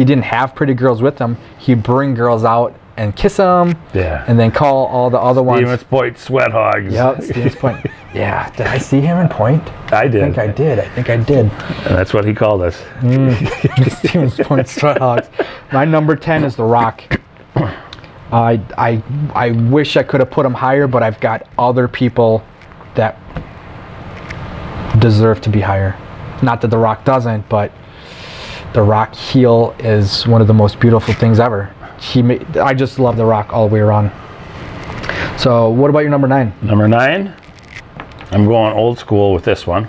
Speaker 2: didn't have pretty girls with him, he'd bring girls out and kiss them. Yeah. And then call all the other ones. Stevens Point Sweat Hogs.
Speaker 1: Yep, Stevens Point. Yeah. Did I see him in Point?
Speaker 2: I did.
Speaker 1: I think I did.
Speaker 2: And that's what he called us.
Speaker 1: Stevens Point Sweat Hogs. My number 10 is The Rock. I wish I could have put him higher, but I've got other people that deserve to be higher. Not that The Rock doesn't, but The Rock heel is one of the most beautiful things ever. I just love The Rock all the way around. So what about your number 9?
Speaker 2: Number 9, I'm going old school with this one.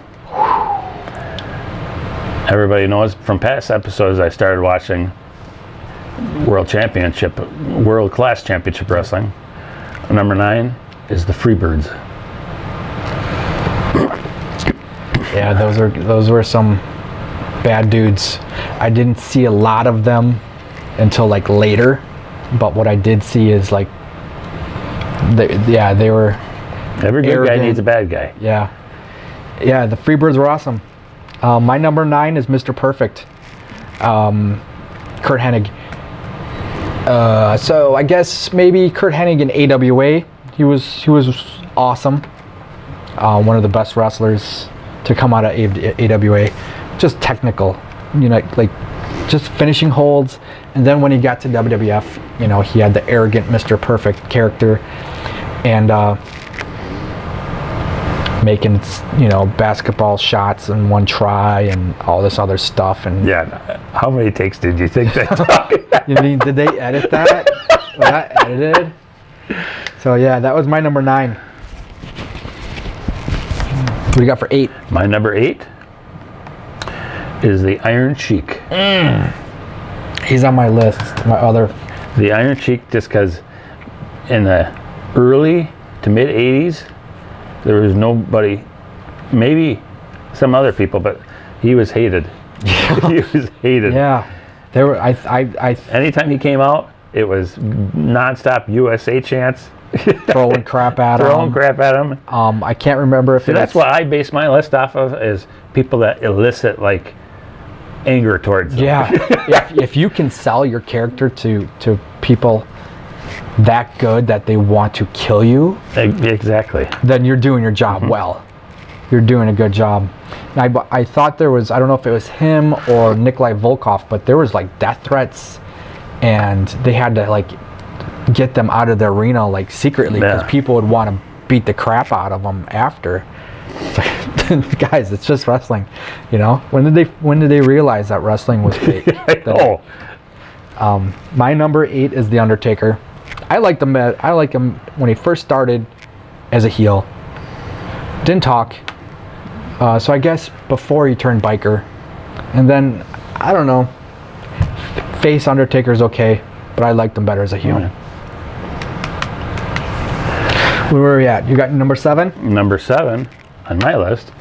Speaker 2: Everybody knows from past episodes I started watching world-class championship wrestling. Number 9 is the Freebirds.
Speaker 1: Yeah, those were some bad dudes. I didn't see a lot of them until like later, but what I did see is like they were
Speaker 2: every good guy needs a bad guy.
Speaker 1: Yeah, the Freebirds were awesome. My number 9 is Mr. Perfect, Curt Hennig. So I guess maybe Curt Hennig in AWA. He was awesome. One of the best wrestlers to come out of AWA. Just technical, like just finishing holds. And then when he got to WWF, he had the arrogant Mr. Perfect character, and making basketball shots in one try and all this other stuff. And
Speaker 2: how many takes did you think that?
Speaker 1: Did they edit that? Was that edited? So yeah, that was my number 9. What do you got for 8?
Speaker 2: My number 8 is the Iron Sheik.
Speaker 1: He's on my list.
Speaker 2: The Iron Sheik, just because in the early to mid 80s, there was nobody, maybe some other people, but he was hated.
Speaker 1: Yeah.
Speaker 2: He was hated.
Speaker 1: Yeah. There were
Speaker 2: anytime he came out, it was nonstop USA chants.
Speaker 1: Throwing crap at
Speaker 2: him.
Speaker 1: I can't remember if
Speaker 2: that's what I base my list off of, is people that elicit like anger towards them.
Speaker 1: Yeah. if you can sell your character to people that good that they want to kill you,
Speaker 2: exactly,
Speaker 1: then you're doing your job well. you're doing a good job. And I thought there was, I don't know if it was him or Nikolai Volkov, but there was like death threats, and they had to like get them out of the arena like secretly because people would want to beat the crap out of them after. It's like, guys, it's just wrestling, you know. When did they realize that wrestling was fake? My number 8 is The Undertaker. I liked him when he first started as a heel. Didn't talk. So I guess before he turned biker. And then, I don't know, face Undertaker's okay, but I liked him better as a heel.
Speaker 2: Right.
Speaker 1: Where were we at? You got number 7?
Speaker 2: Number 7 on my list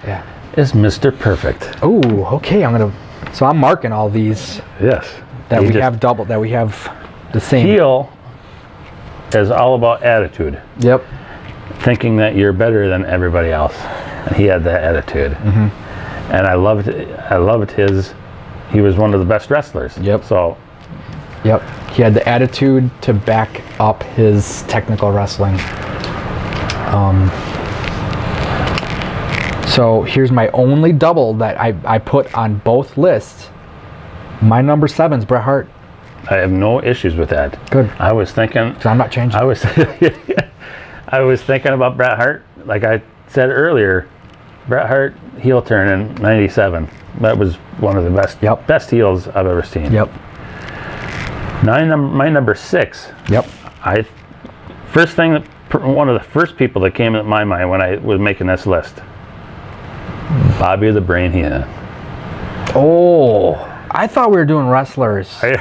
Speaker 2: is Mr. Perfect.
Speaker 1: Oh, okay. So I'm marking all these.
Speaker 2: Yes.
Speaker 1: That we have double, that we have the same.
Speaker 2: Heel is all about attitude.
Speaker 1: Yep.
Speaker 2: Thinking that you're better than everybody else. And he had that attitude. Mm-hmm. And I loved his, he was one of the best wrestlers.
Speaker 1: Yep.
Speaker 2: So.
Speaker 1: Yep. He had the attitude to back up his technical wrestling. So here's my only double that I put on both lists. My number 7's Bret Hart.
Speaker 2: I have no issues with that.
Speaker 1: Good.
Speaker 2: I was thinking.
Speaker 1: So I'm not changing.
Speaker 2: I was thinking about Bret Hart. Like I said earlier, Bret Hart heel turn in �97. That was one of the best heels I've ever seen.
Speaker 1: Yep.
Speaker 2: My number 6.
Speaker 1: Yep.
Speaker 2: One of the first people that came into my mind when I was making this list, Bobby the Brain Heenan.
Speaker 1: Oh, I thought we were doing wrestlers.
Speaker 2: I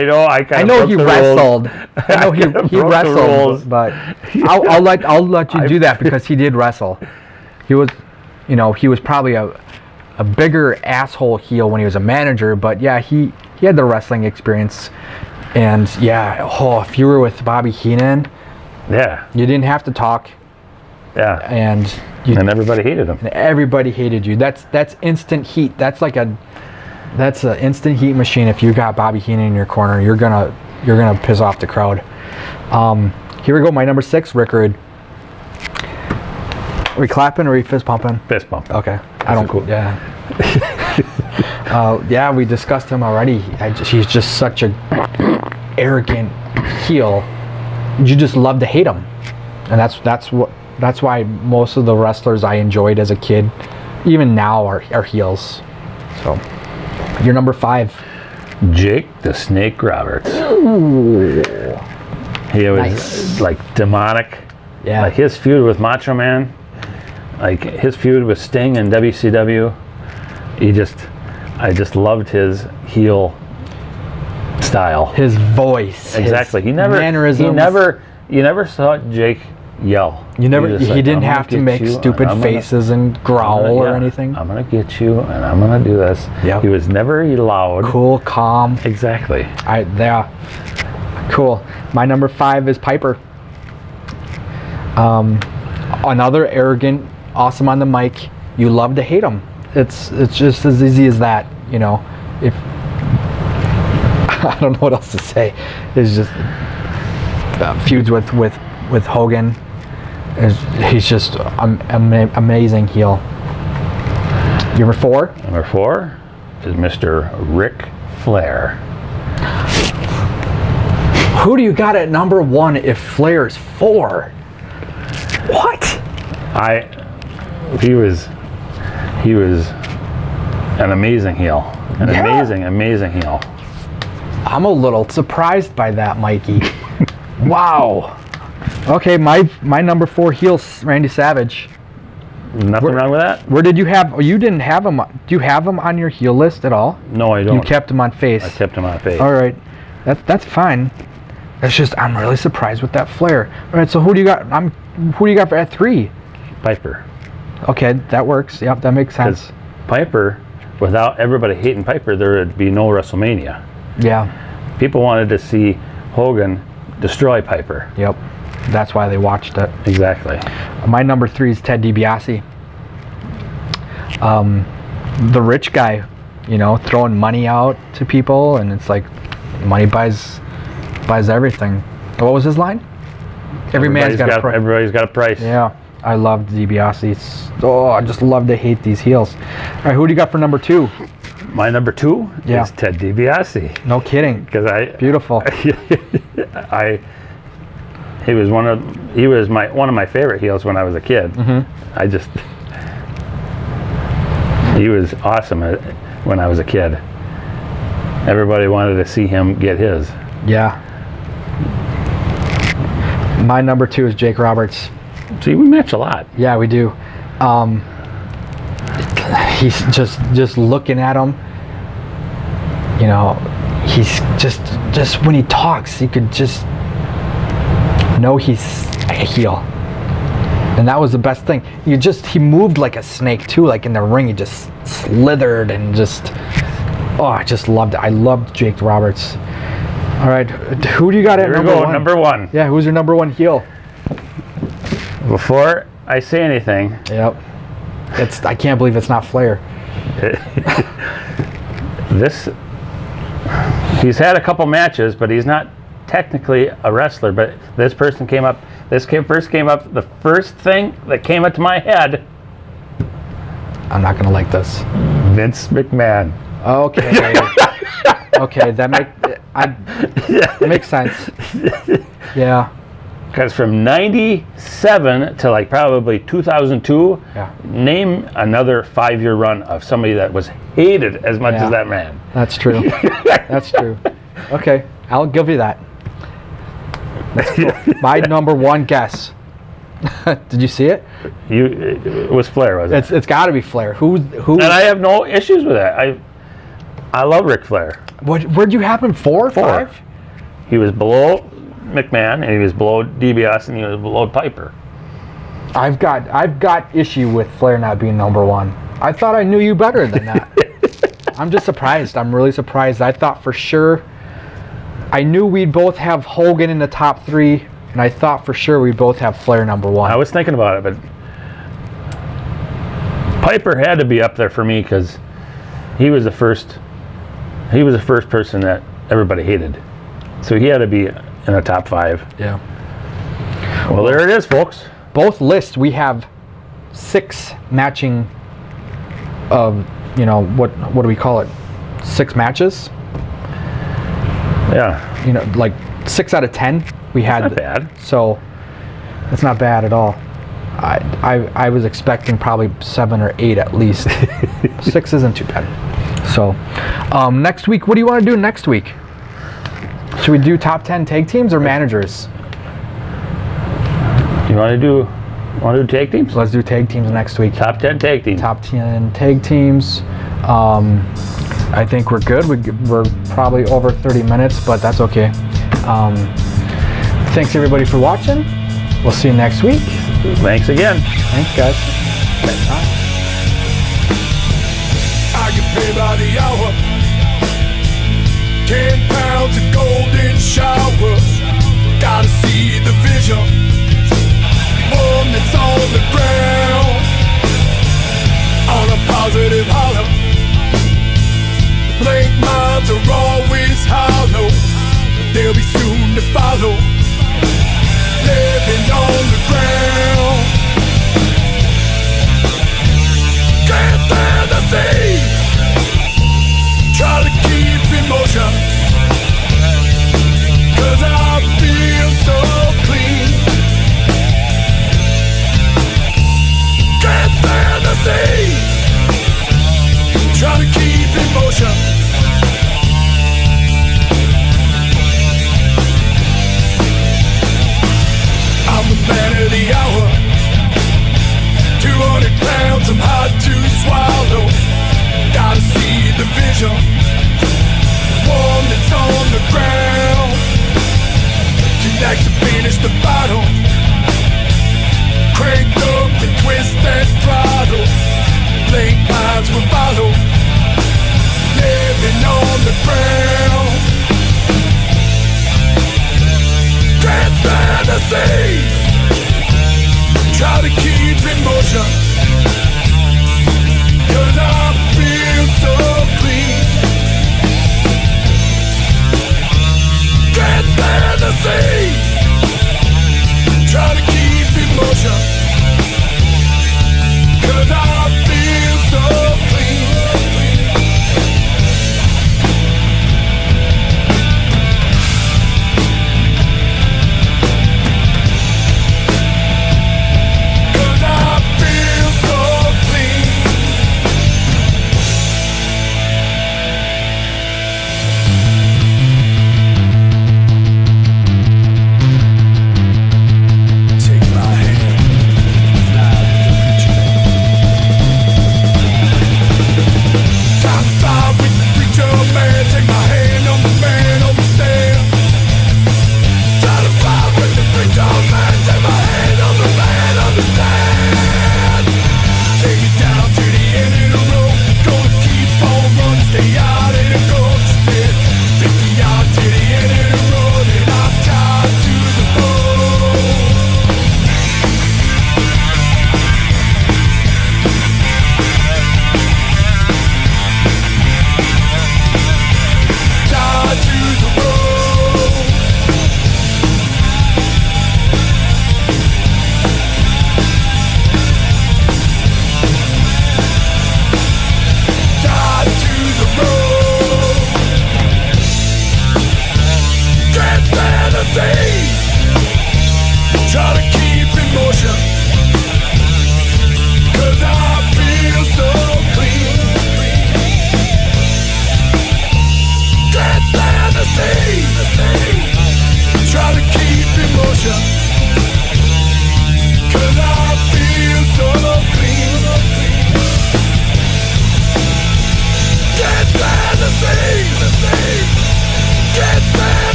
Speaker 2: know. I
Speaker 1: know he wrestled. I know he wrestled, but I'll let you do that because he did wrestle. He was, he was probably a bigger asshole heel when he was a manager, but yeah, he had the wrestling experience. And yeah, if you were with Bobby Heenan, you didn't have to talk.
Speaker 2: Yeah.
Speaker 1: And
Speaker 2: everybody hated him.
Speaker 1: And everybody hated you. That's instant heat. That's an instant heat machine. If you got Bobby Heenan in your corner, you're gonna piss off the crowd. Here we go. My number 6, Rick Rude. Are we clapping or are we fist pumping?
Speaker 2: Fist pump.
Speaker 1: Okay. I don't. Cool. Yeah. Yeah, we discussed him already. He's just such a arrogant heel. You just love to hate him, and that's why most of the wrestlers I enjoyed as a kid, even now, are heels. So, you're number 5.
Speaker 2: Jake the Snake Roberts.
Speaker 1: Ooh.
Speaker 2: He was like demonic.
Speaker 1: Yeah.
Speaker 2: Like his feud with Macho Man, like his feud with Sting and WCW. I just loved his heel style.
Speaker 1: His voice.
Speaker 2: Exactly.
Speaker 1: His mannerisms.
Speaker 2: You never saw Jake yell.
Speaker 1: He didn't have to make stupid faces and growl or anything.
Speaker 2: I'm gonna get you, and I'm gonna do this.
Speaker 1: Yep.
Speaker 2: He was never loud.
Speaker 1: Cool, calm.
Speaker 2: Exactly.
Speaker 1: Cool. My number 5 is Piper. Another arrogant, awesome on the mic. You love to hate him. It's just as easy as that. If I don't know what else to say. It's just feuds with Hogan. He's just amazing heel. Number 4?
Speaker 2: Number 4 is Mr. Ric Flair.
Speaker 1: Who do you got at number 1 if Flair's 4? What?
Speaker 2: He was an amazing heel. Amazing heel.
Speaker 1: I'm a little surprised by that, Mikey. Wow. Okay, my number 4 heel, Randy Savage.
Speaker 2: Nothing wrong with that?
Speaker 1: Where did you have? You didn't have him. Do you have him on your heel list at all?
Speaker 2: No, I don't.
Speaker 1: You kept him on face.
Speaker 2: I kept him on face.
Speaker 1: All right, that's fine. It's just I'm really surprised with that Flair. All right, so who do you got? Who do you got at 3?
Speaker 2: Piper.
Speaker 1: Okay, that works. Yep, that makes sense.
Speaker 2: Piper, without everybody hating Piper, there would be no WrestleMania.
Speaker 1: Yeah. People
Speaker 2: wanted to see Hogan destroy Piper.
Speaker 1: Yep. That's why they watched it.
Speaker 2: Exactly.
Speaker 1: My number 3 is Ted DiBiase. The rich guy, throwing money out to people, and it's like money buys everything. What was his line? Everybody's got a price.
Speaker 2: Everybody's got a price.
Speaker 1: Yeah. I loved DiBiase. I just love to hate these heels. All right, who do you got for number 2?
Speaker 2: My number 2 is Ted DiBiase.
Speaker 1: No kidding.
Speaker 2: Because
Speaker 1: beautiful.
Speaker 2: He was one of my favorite heels when I was a kid. He was awesome when I was a kid. Everybody wanted to see him get his.
Speaker 1: Yeah. My number 2 is Jake Roberts.
Speaker 2: See, we match a lot.
Speaker 1: Yeah, we do. He's just looking at him. You know, he's just when he talks, you could just know he's a heel. And that was the best thing. He moved like a snake too, like in the ring. He just slithered and I just loved it. I loved Jake Roberts. All right, who do you got at number 1?
Speaker 2: Number 1.
Speaker 1: Yeah, who's your number 1 heel?
Speaker 2: Before I say anything.
Speaker 1: Yep. I can't believe it's not Flair.
Speaker 2: He's had a couple matches, but he's not technically a wrestler. But this first came up. The first thing that came up to my head.
Speaker 1: I'm not gonna like this.
Speaker 2: Vince McMahon.
Speaker 1: Okay. Okay, that makes sense. Yeah.
Speaker 2: Because from 97 to like probably 2002, name another 5-year run of somebody that was hated as much as that man.
Speaker 1: That's true. That's true. Okay, I'll give you that. Cool. My number 1 guess. Did you see it?
Speaker 2: It was Flair, was it?
Speaker 1: It's got to be Flair. Who?
Speaker 2: And I have no issues with that. I love Ric Flair.
Speaker 1: Where'd you have him? 4, 5?
Speaker 2: He was below McMahon, and he was below DiBiase, and he was below Piper.
Speaker 1: I've got issue with Flair not being number 1. I thought I knew you better than that. I'm just surprised. I'm really surprised. I thought for sure. I knew we'd both have Hogan in the top 3, and I thought for sure we'd both have Flair number 1.
Speaker 2: I was thinking about it, but Piper had to be up there for me because he was the first person that everybody hated. So he had to be in the top 5.
Speaker 1: Yeah.
Speaker 2: Well, there it is, folks.
Speaker 1: Both lists we have 6 matching of, what do we call it? 6 matches?
Speaker 2: Yeah.
Speaker 1: Like 6 out of 10 we had.
Speaker 2: Not bad.
Speaker 1: So it's not bad at all. I was expecting probably 7 or 8 at least. 6 isn't too bad. So next week, what do you want to do next week? Should we do top 10 tag teams or managers?
Speaker 2: You want to do tag teams?
Speaker 1: Let's do tag teams next week.
Speaker 2: Top 10 tag teams.
Speaker 1: Top 10 tag teams. I think we're good. We're probably over 30 minutes, but that's okay. Thanks everybody for watching. We'll see you next week.
Speaker 2: Thanks again.
Speaker 1: Thanks, guys.
Speaker 2: Bye.
Speaker 3: I get paid by the hour. 10 pounds of golden shower. Gotta see the vision. One that's on the ground. On a positive holler. Blank minds are always hollow. They'll be soon to follow. Living on the ground. Can't stand the sea. Try to keep in motion. 'Cause I feel so clean. Can't stand the sea. Try to keep in motion. I'm the man of the hour. 200 pounds, I'm hard to swallow. Gotta see the vision. One that's on the ground. Two legs to finish the battle. Cranked up and twist and throttle. Blank minds will follow. Living on the ground.